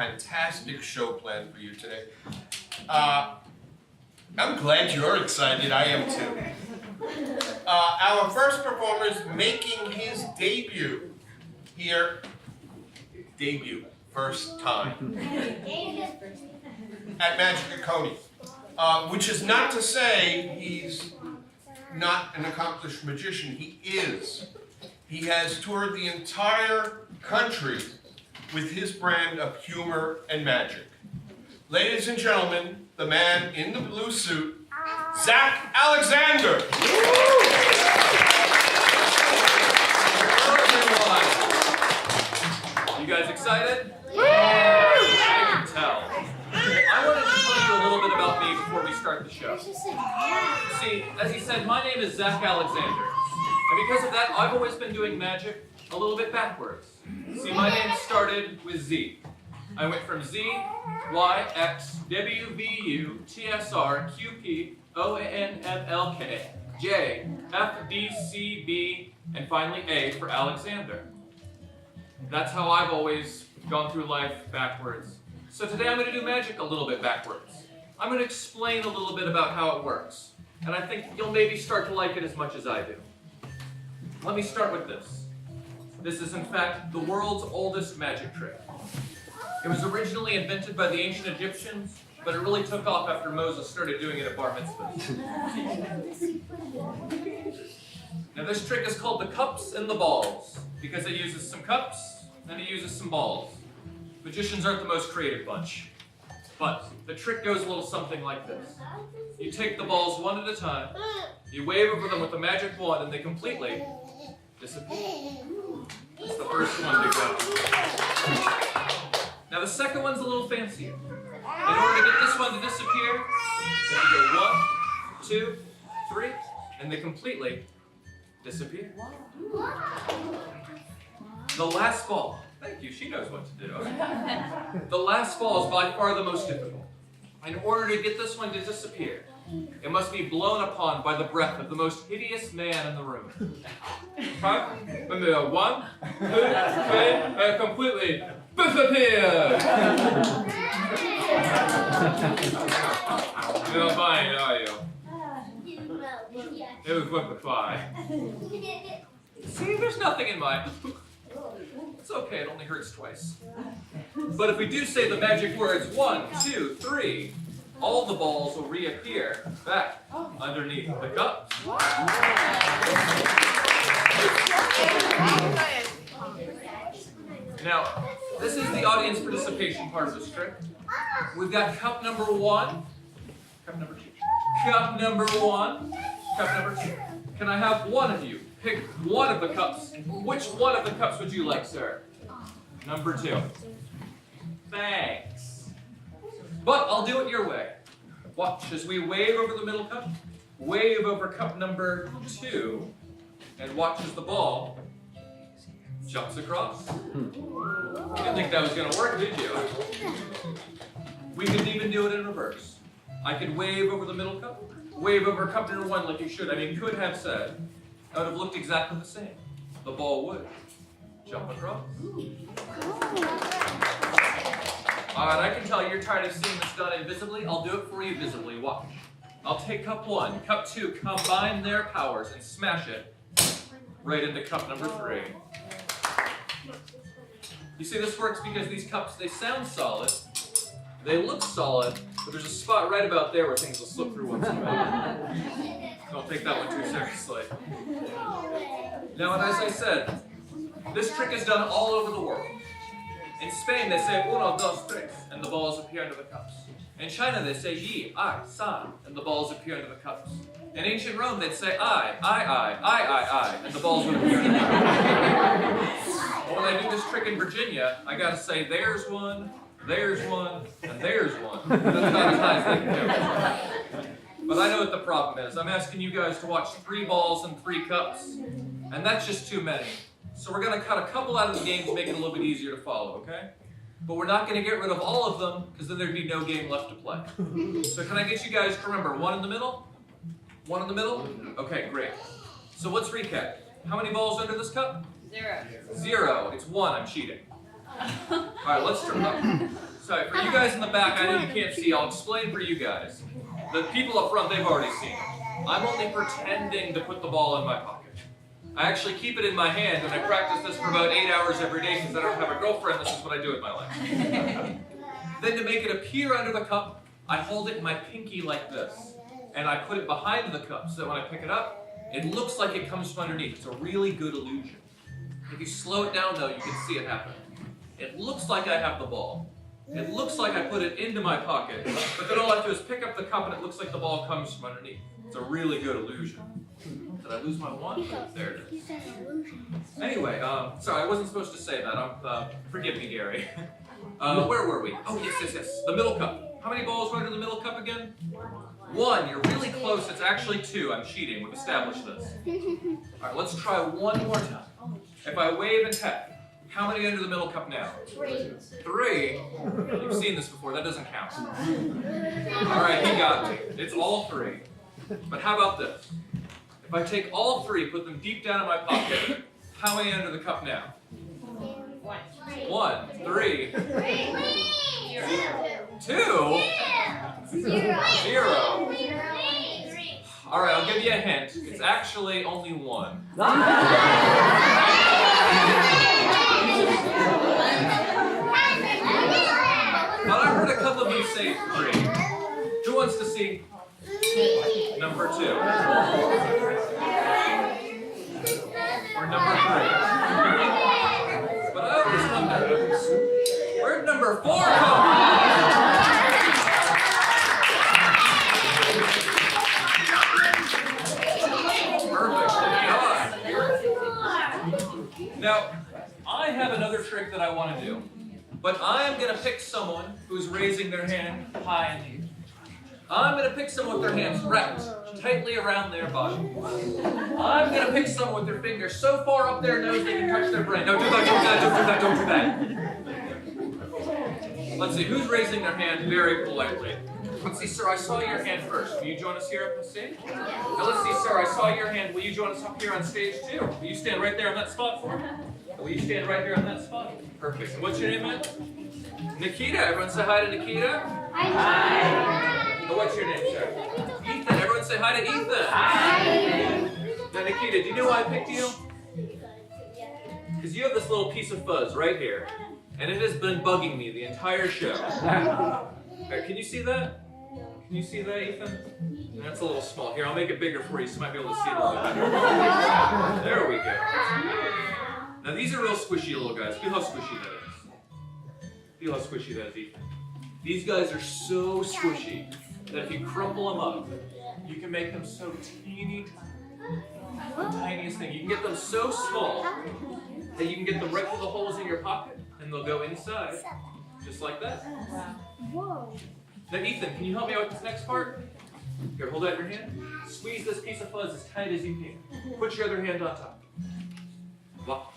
fantastic show planned for you today. I'm glad you're excited. I am too. Our first performer is making his debut here. Debut. First time. At Magic at Coney. Which is not to say he's not an accomplished magician. He is. He has toured the entire country with his brand of humor and magic. Ladies and gentlemen, the man in the blue suit, Zach Alexander. Hello, everyone. You guys excited? Yeah. I can tell. I wanted to tell you a little bit about me before we start the show. See, as he said, my name is Zach Alexander. And because of that, I've always been doing magic a little bit backwards. See, my name started with Z. I went from Z, Y, X, W, V, U, T, S, R, Q, P, O, N, M, L, K, J, F, D, C, B, and finally A for Alexander. That's how I've always gone through life backwards. So today I'm going to do magic a little bit backwards. I'm going to explain a little bit about how it works. And I think you'll maybe start to like it as much as I do. Let me start with this. This is in fact the world's oldest magic trick. It was originally invented by the ancient Egyptians, but it really took off after Moses started doing it at bar mitzvahs. Now this trick is called the cups and the balls, because it uses some cups and it uses some balls. Magicians aren't the most creative bunch, but the trick goes a little something like this. You take the balls one at a time, you wave over them with a magic wand, and they completely disappear. That's the first one to go. Now the second one's a little fancier. In order to get this one to disappear, you have to go 1, 2, 3, and they completely disappear. The last ball. Thank you, she knows what to do. The last ball is by far the most difficult. In order to get this one to disappear, it must be blown upon by the breath of the most hideous man in the room. 1, 2, 3, and completely disappear! You don't find it, are you? It was worth a try. See, there's nothing in mine. It's okay, it only hurts twice. But if we do say the magic words 1, 2, 3, all the balls will reappear back underneath the cups. Now, this is the audience participation part of this trick. We've got cup number 1, cup number 2, cup number 1, cup number 2. Can I have one of you pick one of the cups? Which one of the cups would you like, sir? Number 2. Thanks. But I'll do it your way. Watch as we wave over the middle cup, wave over cup number 2, and watch as the ball jumps across. You didn't think that was going to work, did you? We could even do it in reverse. I could wave over the middle cup, wave over cup number 1 like you should. I mean, could have said, it would have looked exactly the same. The ball would jump across. Alright, I can tell you're tired of seeing this done invisibly. I'll do it for you visibly. Watch. I'll take cup 1, cup 2, combine their powers and smash it right into cup number 3. You see, this works because these cups, they sound solid, they look solid, but there's a spot right about there where things will slip through once in a while. Don't take that one too seriously. Now, and as I said, this trick is done all over the world. In Spain, they say 1, 2, 3, and the balls appear under the cups. In China, they say yi, I, san, and the balls appear under the cups. In ancient Rome, they'd say I, and the balls would appear under the cups. But when I do this trick in Virginia, I gotta say there's one, and there's one. That's about as high as they can go. But I know what the problem is. I'm asking you guys to watch 3 balls and 3 cups, and that's just too many. So we're going to cut a couple out of the game to make it a little bit easier to follow, okay? But we're not going to get rid of all of them, because then there'd be no game left to play. So can I get you guys to remember 1 in the middle? 1 in the middle? Okay, great. So let's recap. How many balls under this cup? 0. 0. It's 1. I'm cheating. All right, let's turn it up. Sorry, for you guys in the back, I know you can't see. I'll explain for you guys. The people up front, they've already seen it. I'm only pretending to put the ball in my pocket. I actually keep it in my hand, and I practice this for about 8 hours every day since I don't have a girlfriend. This is what I do with my life. Then to make it appear under the cup, I hold it in my pinky like this. And I put it behind the cup so that when I pick it up, it looks like it comes from underneath. It's a really good illusion. If you slow it down though, you can see it happen. It looks like I have the ball. It looks like I put it into my pocket, but then all I have to do is pick up the cup and it looks like the ball comes from underneath. It's a really good illusion. Did I lose my wand? There it is. Anyway, sorry, I wasn't supposed to say that. Forgive me, Gary. Where were we? Oh, yes. The middle cup. How many balls were in the middle cup again? 1. You're really close. It's actually 2. I'm cheating. We've established this. All right, let's try one more time. If I wave and tap, how many under the middle cup now? 3. 3? You've seen this before. That doesn't count. All right, he got me. It's all 3. But how about this? If I take all 3, put them deep down in my pocket, how many under the cup now? 1, 3, 2, 0. All right, I'll give you a hint. It's actually only 1. But I heard a couple of you say 3. Who wants to see number 2? Or number 3? But I always wonder, where'd number 4 come from? Now, I have another trick that I want to do, but I'm going to pick someone who's raising their hand high in the air. I'm going to pick someone with their hands wrapped tightly around their body. I'm going to pick someone with their fingers so far up their nose they can touch their brain. No, do that, don't do that. Let's see, who's raising their hand very politely? Let's see, sir, I saw your hand first. Will you join us here up on stage? Now let's see, sir, I saw your hand. Will you join us up here on stage too? Will you stand right there on that spot for me? Will you stand right here on that spot? Perfect. And what's your name, man? Nikita. Everyone say hi to Nikita. Hi. Oh, what's your name, sir? Ethan. Everyone say hi to Ethan. Hi. Now, Nikita, do you know why I picked you? Because you have this little piece of fuzz right here, and it has been bugging me the entire show. Right, can you see that? Can you see that, Ethan? That's a little small. Here, I'll make it bigger for you so you might be able to see it a little better. There we go. Now, these are real squishy little guys. Feel how squishy that is. Feel how squishy that is, Ethan. These guys are so squishy that if you crumple them up, you can make them so teeny, the tiniest thing. You can get them so small that you can get them right through the holes in your pocket, and they'll go inside, just like that. Whoa. Now, Ethan, can you help me out with this next part? Here, hold out your hand. Squeeze this piece of fuzz as tight as you can. Put your other hand on top. Watch.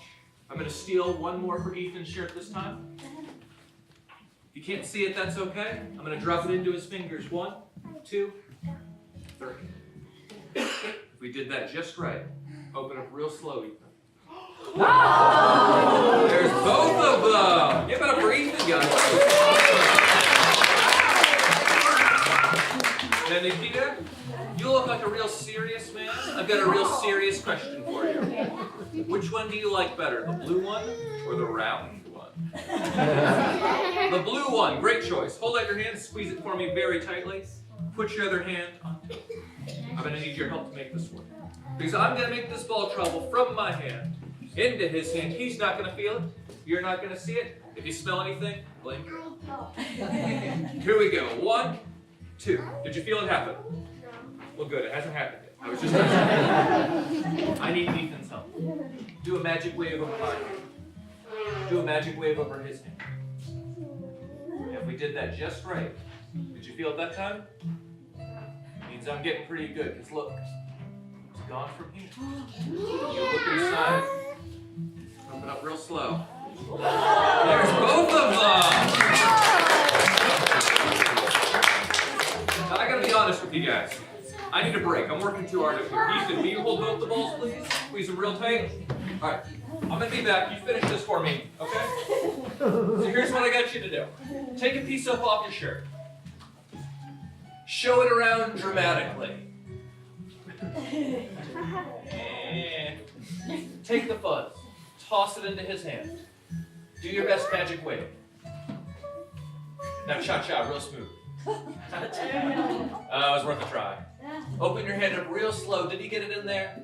I'm going to steal one more for Ethan's shirt this time. If you can't see it, that's okay. I'm going to drop it into his fingers. 1, 2, 3. If we did that just right, open up real slow, Ethan. Oh! There's both of them. Give it up for Ethan, guys. Now, Nikita, you look like a real serious man. I've got a real serious question for you. Which one do you like better, the blue one or the round one? The blue one, great choice. Hold out your hand, squeeze it for me very tightly. Put your other hand on top. I'm going to need your help to make this work. Because I'm going to make this ball travel from my hand into his hand. He's not going to feel it. You're not going to see it. If you smell anything, blink. Here we go. 1, 2. Did you feel it happen? Well, good. It hasn't happened yet. I was just testing. I need Ethan's help. Do a magic wave over my hand. Do a magic wave over his hand. If we did that just right, did you feel it that time? Means I'm getting pretty good. Because look, it's gone from here. You look inside. Open up real slow. There's both of them. Now, I gotta be honest with you guys. I need a break. I'm working too hard up here. Ethan, will you hold both the balls, please? Squeeze them real tight. All right. I'm going to be back. You finish this for me, okay? So here's what I got you to do. Take a piece up off your shirt. Show it around dramatically. And take the fuzz. Toss it into his hand. Do your best magic wave. Now cha-cha, real smooth. It was worth a try. Open your hand up real slow. Did he get it in there?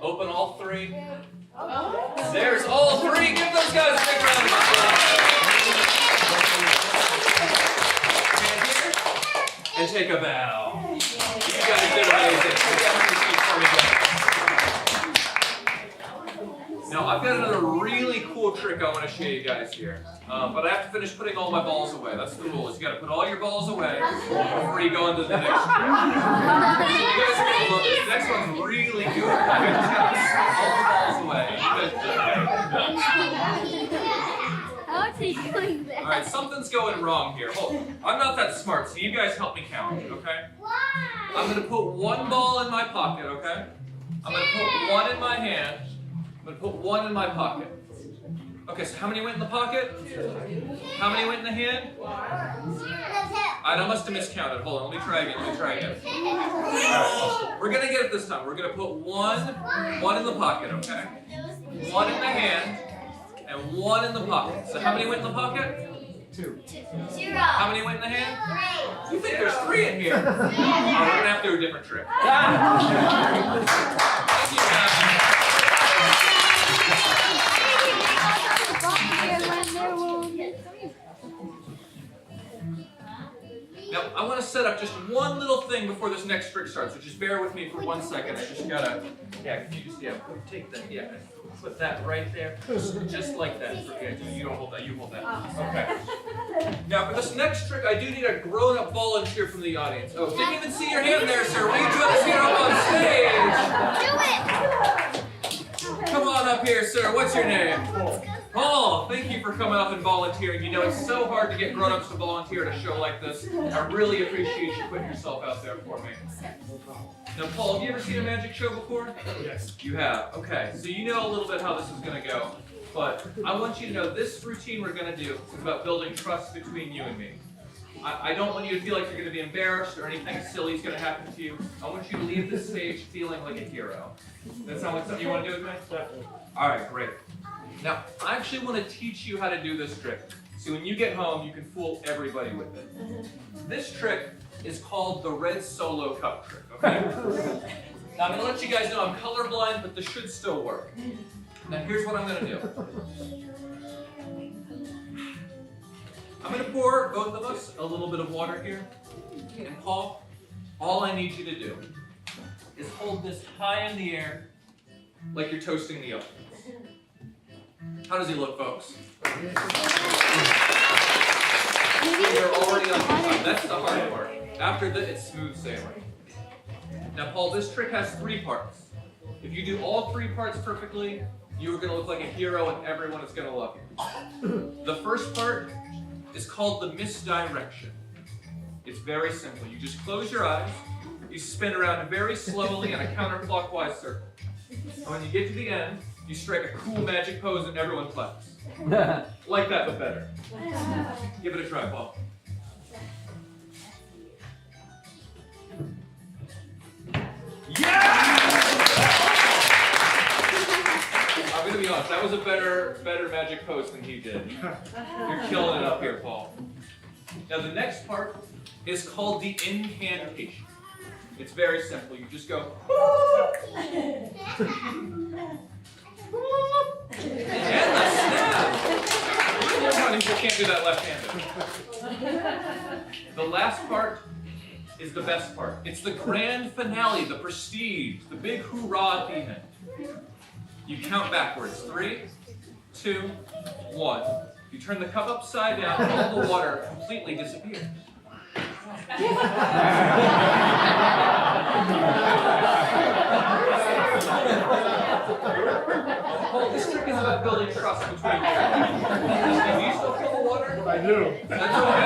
Open all three. There's all three. Give those guys a big round of applause. Hand here. And take a bow. You guys did amazing. Put that on your feet for me, guys. Now, I've got another really cool trick I want to show you guys here. But I have to finish putting all my balls away. That's the rule. You got to put all your balls away before you go into the next trick. You guys are going to love this. The next one's really good. You just got to put all the balls away. How's he doing that? All right, something's going wrong here. Hold on. I'm not that smart, so you guys help me count, okay? I'm going to put one ball in my pocket, okay? I'm going to put one in my hand. I'm going to put one in my pocket. Okay, so how many went in the pocket? How many went in the hand? I must have miscounted. Hold on, let me try again. Right. We're going to get it this time. We're going to put one in the pocket, okay? One in the hand, and one in the pocket. So how many went in the pocket? 2. 0. How many went in the hand? 3. You think there's 3 in here? Oh, we're going to have to do a different trick. Thank you, guys. Now, I want to set up just one little thing before this next trick starts, so just bear with me for 1 second. I just gotta, can you just, take that, put that right there, just like that. Okay, you don't hold that, you hold that. Okay. Now, for this next trick, I do need a grown-up volunteer from the audience. Oh, didn't even see your hand there, sir. Will you join us here up on stage? Do it! Come on up here, sir. What's your name? Paul, thank you for coming up and volunteering. You know, it's so hard to get grown-ups to volunteer at a show like this. I really appreciate you putting yourself out there for me. Now, Paul, have you ever seen a magic show before? Yes. You have. Okay, so you know a little bit how this is going to go. But I want you to know this routine we're going to do is about building trust between you and me. I don't want you to feel like you're going to be embarrassed or anything silly is going to happen to you. I want you to leave this stage feeling like a hero. That sound like something you want to do with me? Definitely. All right, great. Now, I actually want to teach you how to do this trick. So when you get home, you can fool everybody with it. This trick is called the red solo cup trick, okay? Now, I'm going to let you guys know I'm colorblind, but this should still work. Now, here's what I'm going to do. I'm going to pour, both of us, a little bit of water here. And Paul, all I need you to do is hold this high in the air like you're toasting the oven. How does he look, folks? You're already on time. That's the hard part. After that, it's smooth sailing. Now, Paul, this trick has 3 parts. If you do all 3 parts perfectly, you are going to look like a hero and everyone is going to love you. The first part is called the misdirection. It's very simple. You just close your eyes, you spin around very slowly in a counterclockwise circle. And when you get to the end, you strike a cool magic pose and everyone claps. Like that, but better. Give it a try, Paul. Yeah! I'm gonna be honest, that was a better magic pose than he did. You're killing it up here, Paul. Now the next part is called the incantation. It's very simple. You just go. And the snap! You can't do that left-handed. The last part is the best part. It's the grand finale, the prestige, the big hoorah at the end. You count backwards. 3, 2, 1. You turn the cup upside down, all the water completely disappears. Paul, this trick is about building trust between you. Do you still feel the water? I do. That's okay.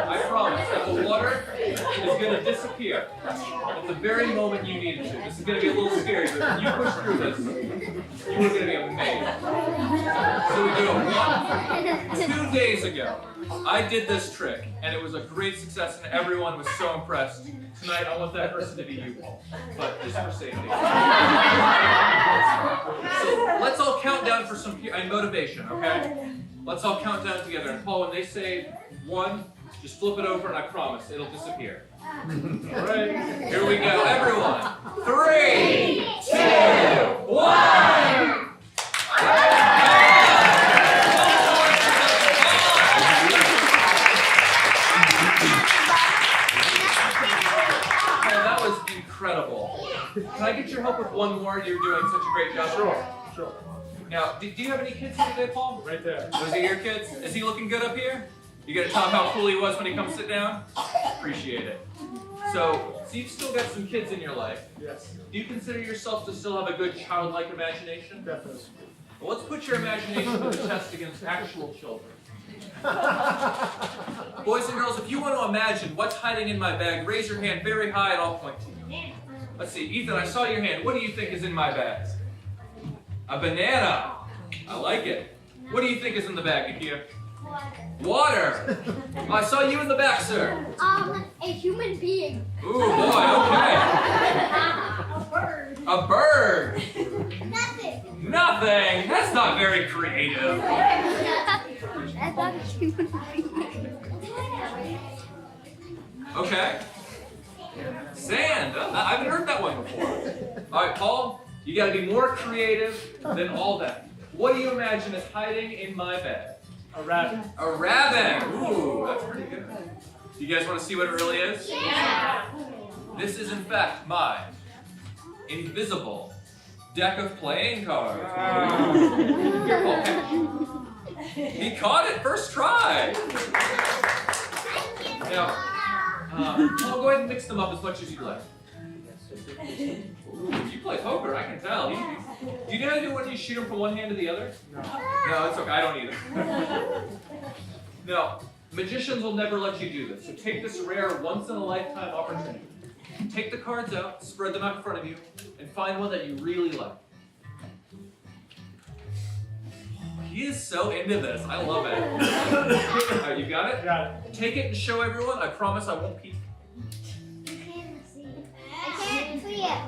I promise that the water is going to disappear. disappear at the very moment you need it to. This is going to be a little scary, but when you push through this, you are going to be amazed. So we do it 2 days ago. I did this trick, and it was a great success, and everyone was so impressed. Tonight, I want that person to be you, Paul, but just for safety. So let's all count down for some motivation, okay? Let's all count down together. And Paul, when they say 1, just flip it over, and I promise it'll disappear. All right, here we go, everyone. 3, 2, 1. Incredible. Can I get your help with one more? You're doing such a great job. Sure. Now, do you have any kids here today, Paul? Right there. Those are your kids? Is he looking good up here? You gonna tell him how cool he was when he comes sit down? Appreciate it. So you've still got some kids in your life. Yes. Do you consider yourself to still have a good childlike imagination? Definitely. Well, let's put your imagination to the test against actual children. Boys and girls, if you want to imagine what's hiding in my bag, raise your hand very high and I'll point to you. Let's see, Ethan, I saw your hand. What do you think is in my bag? A banana. I like it. What do you think is in the bag, Ikea? Water. I saw you in the back, sir. A human being. Ooh, boy, okay. A bird. A bird. Nothing. Nothing. That's not very creative. I thought a human being. Okay. Sand. I haven't heard that one before. All right, Paul, you got to be more creative than all that. What do you imagine is hiding in my bag? A rabbit. A rabbit. Ooh, that's pretty good. Do you guys want to see what it really is? Yeah. This is, in fact, my invisible deck of playing cards. Okay. He caught it first try. Now, Paul, go ahead and mix them up as much as you like. Ooh, you play poker, I can tell. Do you know how to do when you shoot them from one hand to the other? No. No, it's okay. I don't either. No, magicians will never let you do this. So take this rare, once-in-a-lifetime opportunity. Take the cards out, spread them out in front of you, and find one that you really like. He is so into this. I love it. All right, you got it? Got it. Take it and show everyone. I promise I won't peek. I can't see it.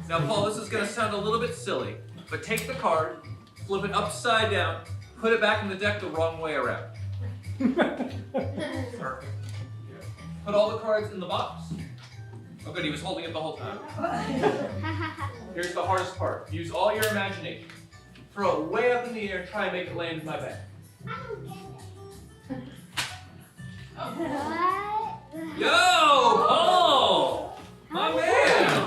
Now, Paul, this is going to sound a little bit silly, but take the card, flip it upside down, put it back in the deck the wrong way around. Perfect. Put all the cards in the box. Oh, good, he was holding it the whole time. Here's the hardest part. Use all your imagination. Throw it way up in the air, try and make it land in my bag. What? Yo, Paul! My man!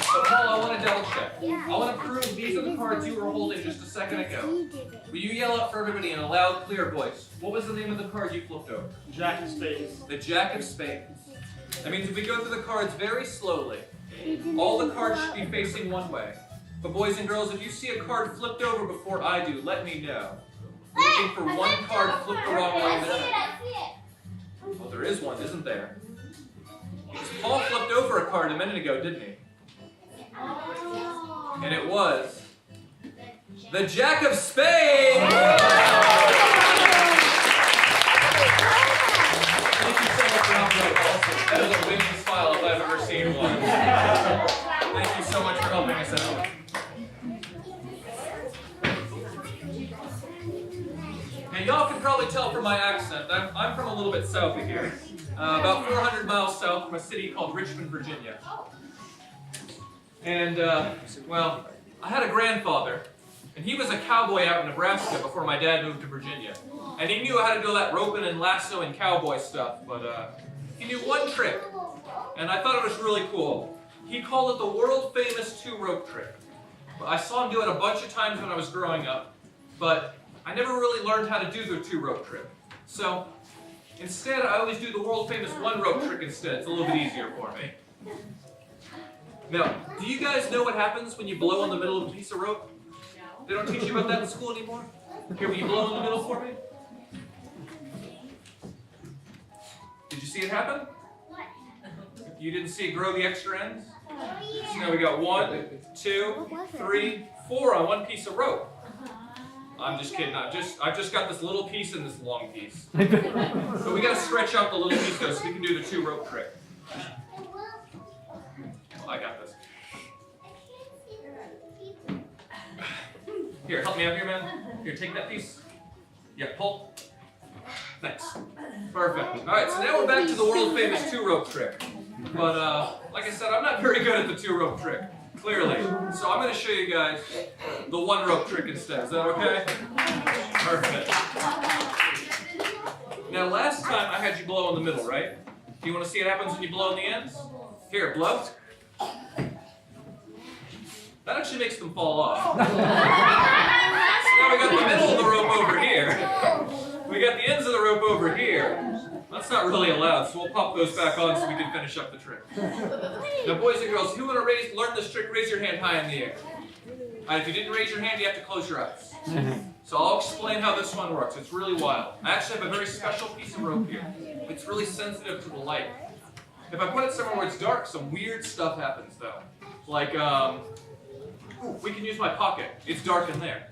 So, Paul, I want to double check. I want to prove these are the cards you were holding just a second ago. Will you yell out for everybody in a loud, clear voice? What was the name of the card you flipped over? Jack of spades. The Jack of Spades. That means if we go through the cards very slowly, all the cards should be facing one way. But boys and girls, if you see a card flipped over before I do, let me know. We're looking for one card flipped the wrong way in the deck. I see it. Well, there is one, isn't there? Because Paul flipped over a card a minute ago, didn't he? And it was the Jack of Spades! Thank you so much for helping out, Paul. That is a winning smile if I've ever seen one. Thank you so much for helping us out. Now, y'all can probably tell from my accent, I'm from a little bit south of here. About 400 miles south from a city called Richmond, Virginia. And, well, I had a grandfather, and he was a cowboy out in Nebraska before my dad moved to Virginia. And he knew how to do all that roping and lassoing cowboy stuff, but he knew one trick, and I thought it was really cool. He called it the world-famous two-rope trick. I saw him do it a bunch of times when I was growing up, but I never really learned how to do the two-rope trick. So, instead, I always do the world-famous one-rope trick instead. It's a little bit easier for me. Now, do you guys know what happens when you blow in the middle of a piece of rope? They don't teach you about that in school anymore? Here, will you blow in the middle for me? Did you see it happen? What? You didn't see it grow the extra ends? Oh, So yeah. now we got 1, 2, 3, 4 on one piece of rope. I'm just kidding. I've just got this little piece and this long piece. So we gotta stretch out the little piece though so we can do the 2 rope trick. I got this. Here, help me out here, man. Here, take that piece. Yeah, pull. Thanks. Perfect. Alright, so now we're back to the world famous 2 rope trick. But like I said, I'm not very good at the 2 rope trick. Clearly. So I'm going to show you guys the 1 rope trick instead. Is that okay? Perfect. Now last time I had you blow in the middle, right? Do you want to see what happens when you blow in the ends? Here, blow. That actually makes them fall off. So now we got the middle of the rope over here. We got the ends of the rope over here. That's not really allowed, so we'll pop those back on so we can finish up the trick. Now boys and girls, who want to learn this trick, raise your hand high in the air. If you didn't raise your hand, you have to close your eyes. So I'll explain how this one works. It's really wild. I actually have a very special piece of rope here. It's really sensitive to the light. If I put it somewhere where it's dark, some weird stuff happens though. Like, we can use my pocket. It's dark in there.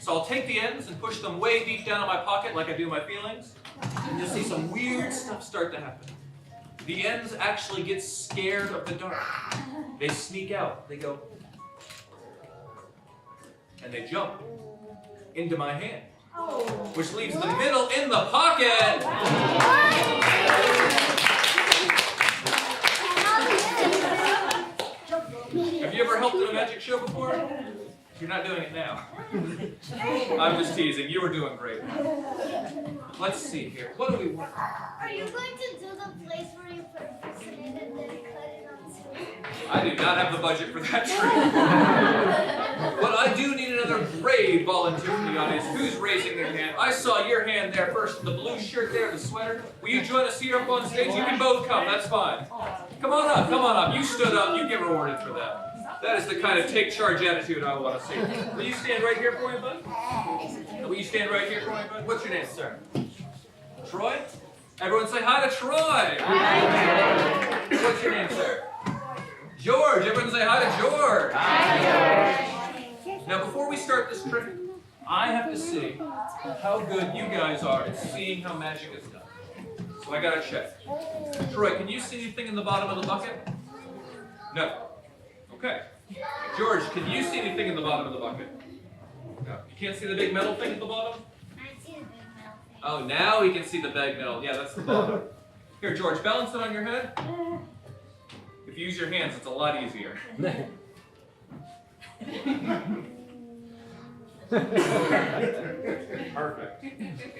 So I'll take the ends and push them way deep down in my pocket like I do my feelings. And you'll see some weird stuff start to happen. The ends actually get scared of the dark. They sneak out. They go. And they jump into my hand. Which leaves the middle in the pocket. Have you ever helped at a magic show before? You're not doing it now. I'm just teasing. You were doing great. Let's see here. What do we want? Are you going to do the place where you purpose it and then cut it on two? I do not have the budget for that trick. But I do need another brave volunteer from the audience. Who's raising their hand? I saw your hand there first. The blue shirt there, the sweater. Will you join us here up on stage? You can both come. That's fine. Come on up. Come on up. You stood up. You get rewarded for that. That is the kind of take charge attitude I want to see. Will you stand right here for me, bud? Will you stand right here for me, bud? What's your name, sir? Troy? Everyone say hi to Troy. Hi. What's your name, sir? George. Everyone say hi to George. Hi, George. Now, before we start this trick, I have to see how good you guys are at seeing how magic is done. So I gotta check. Troy, can you see anything in the bottom of the bucket? No. Okay. George, can you see anything in the bottom of the bucket? No. You can't see the big metal thing at the bottom? I see the big metal thing. Oh, now we can see the big metal. Yeah, that's the bottom. Here, George, balance it on your head. If you use your hands, it's a lot easier. Perfect.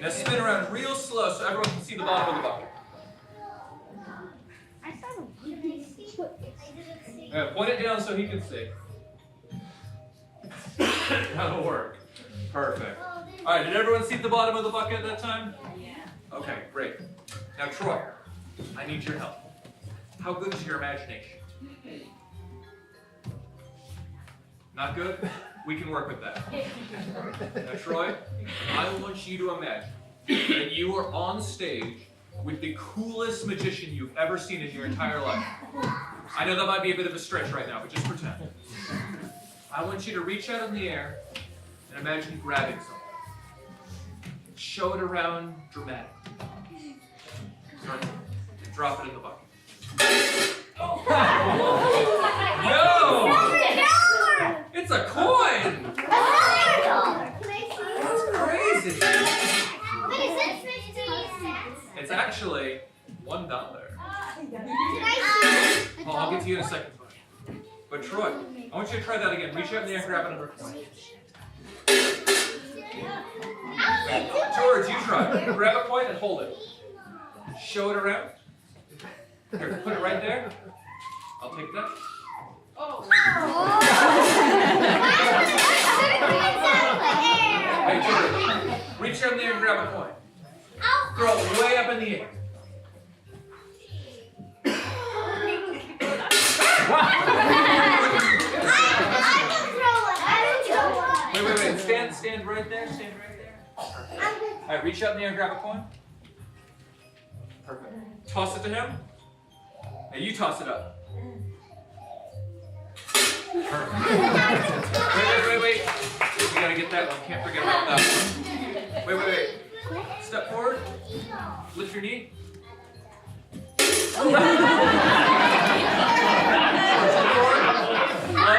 Now spin around real slow so everyone can see the bottom of the bucket. I saw the I didn't see. Point it down so he can see. That'll work. Perfect. All right, did everyone see the bottom of the bucket at that time? Yeah. Okay, great. Now, Troy, I need your help. How good is your imagination? Not good? We can work with that. Now, Troy, I want you to imagine that you are on stage with the coolest magician you've ever seen in your entire life. I know that might be a bit of a stretch right now, but just pretend. I want you to reach out in the air and imagine grabbing something. Show it around dramatically. Start to drop it in the bucket. Yo! It's a coin! That's crazy! But is it 50 cents? It's actually $1. Did I see? Oh, I'll get to you in a second. But Troy, I want you to try that again. Reach out in the air and grab another coin. George, you try. Grab a coin and hold it. Show it around. Here, put it right there. I'll take that. Hey, George, reach out in the air and grab a coin. Throw it way up in the air. Wait. Stand right there. Stand right there. All right, reach out in the air and grab a coin. Perfect. Toss it to him. Hey, you toss it up. Perfect. Wait. We gotta get that one. Can't forget about that one. Wait. Step forward. Lift your knee. Step forward. Low.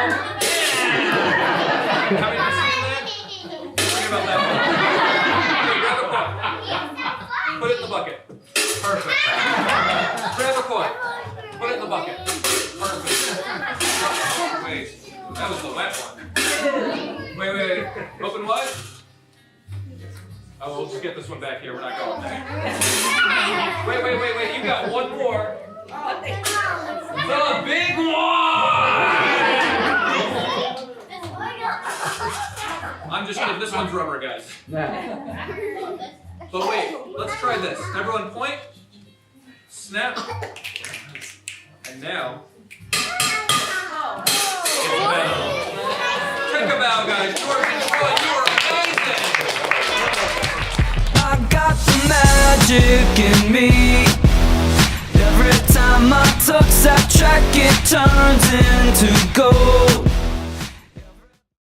How many did you see in that? Forget about that one. Grab a coin. Put it in the bucket. Perfect. Grab a coin. Put it in the bucket. Perfect. Wait, that was the wet one. Wait. Open wide. Oh, we'll just get this one back here. We're not going there. Wait. You got one more. The big one! I'm just kidding. This one's rubber, guys. But wait, let's try this. Everyone point. Snap. And now. Take a bow, guys. George and Troy, you are amazing. I got the magic in me. Every time I touch that track, it turns into gold.